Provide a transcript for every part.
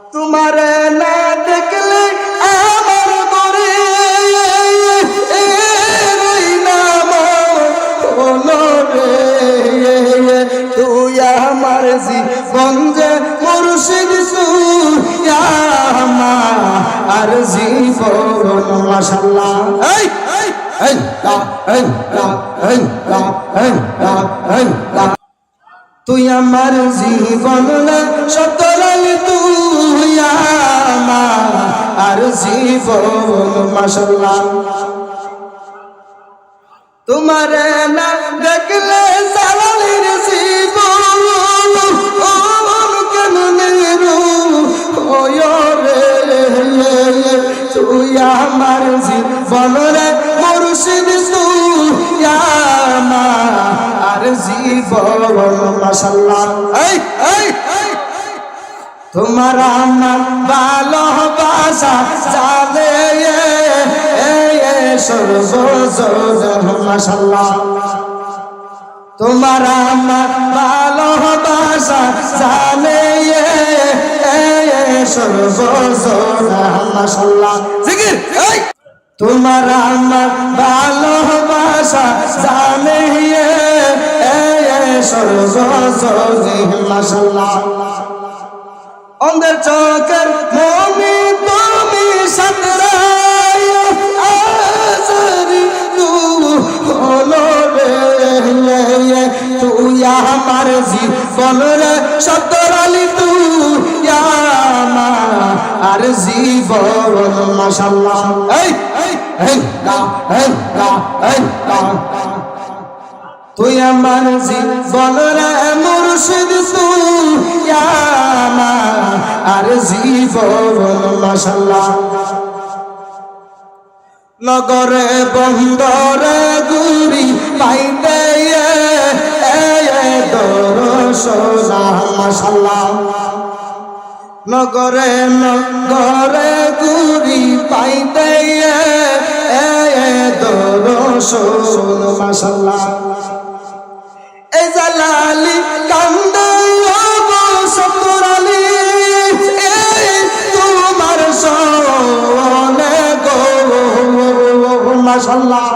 তোমারে না দেখলে আমার ঘরে রই না হলো রে। তুই আমার জীবন যে মুর্শিদ তুই আমার জীবন। মাশাআল্লাহ। তুই আমার জীবন সতরালি তুই আমার জীবন। মাশাআল্লাহ। তোমার না দেখলে সালালির জীবন কেমনে রে। তুই আমার জীবন রে মুর্শিদ তুই আমার জীবন। মাশাআল্লাহ। তোমার আমার ভালোবাসা জানে সর্বজন। মাশাআল্লাহ। তোমার আমার ভালোবাসা জানে সর্বজন। মাশাআল্লাহ। জিকির। তোমার আমার ভালোবাসা জানে সর্বজন। মাশাআল্লাহ। অন্ধের চোখের মমি তুমি সাতরাই আজরি হলো রে। তুই আমার জীবন রে সতরালি তুই আমার জীবন। মাশাআল্লাহ। তুই আমার জীবন রে মুর্শিদ তুই আমার জীবন। মাশাআল্লাহ। নগরে বন্দরে গুরি পাইতে দরশনা। মাশাআল্লাহ। নগরে নগরে গুরি পাইতে দরশন। মাশাআল্লাহ। এই জালালি কান্দে সতরালি তোমার সোনে গো। মাশাআল্লাহ।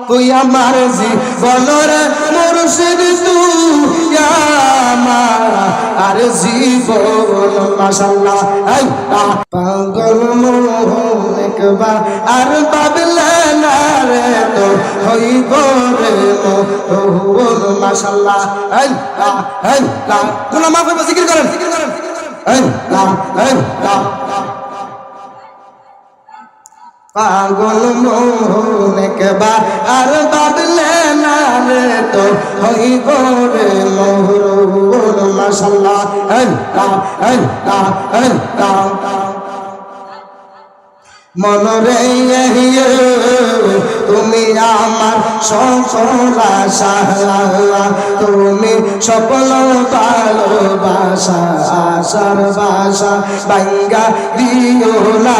তুই আমার জীবন রে মুর্শিদ তুই আমার জীবন। মাশাআল্লাহ। পাগল মোহন একবার আর পাবলে না রে তো হইব রে মোহন। মাশাআল্লাহ। কোন মাফ করবে জিকির করেন। পাগল মোহন একবার আর বাদলে না রে তো হইব রে মোহন। মাশাআল্লাহ। মনরে তুমি আমার সকল আশা, তুমি সকল ভালোবাসা, আশার বাসা ভাঙ্গা দিও না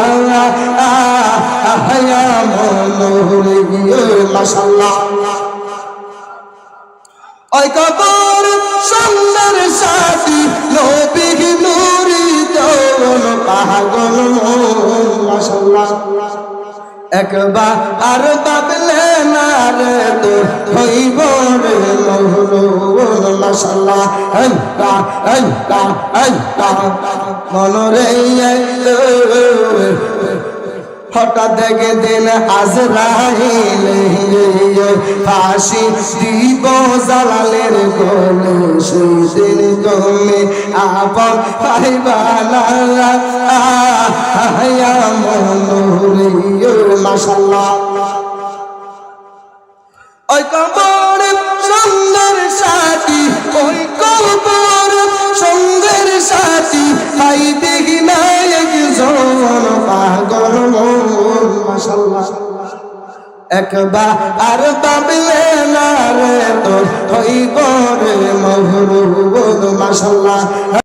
মনরে। মাশাআল্লাহ। ওই কবর সুন্দর সাথী নবী নূরি তোর পাগল মন। মাশাআল্লাহ। একবার আর পাবলে না রে তো হইব রে মোহন। মাশাআল্লাহ। মনরে হঠাৎ দেখে দিন আজরাইল ফাঁসি দিব জালালের গলে। সেই দিন তুমি আপন পাইবা না মনরে। মাশাআল্লাহ। ওই কবর সুন্দর সাথী, ওই কবর সুন্দর সাথী পাইবে না একজন পাগল মন। মাশাআল্লাহ। একবার আর পাবলে না রে তো হইব রে মোহন। মাশাআল্লাহ।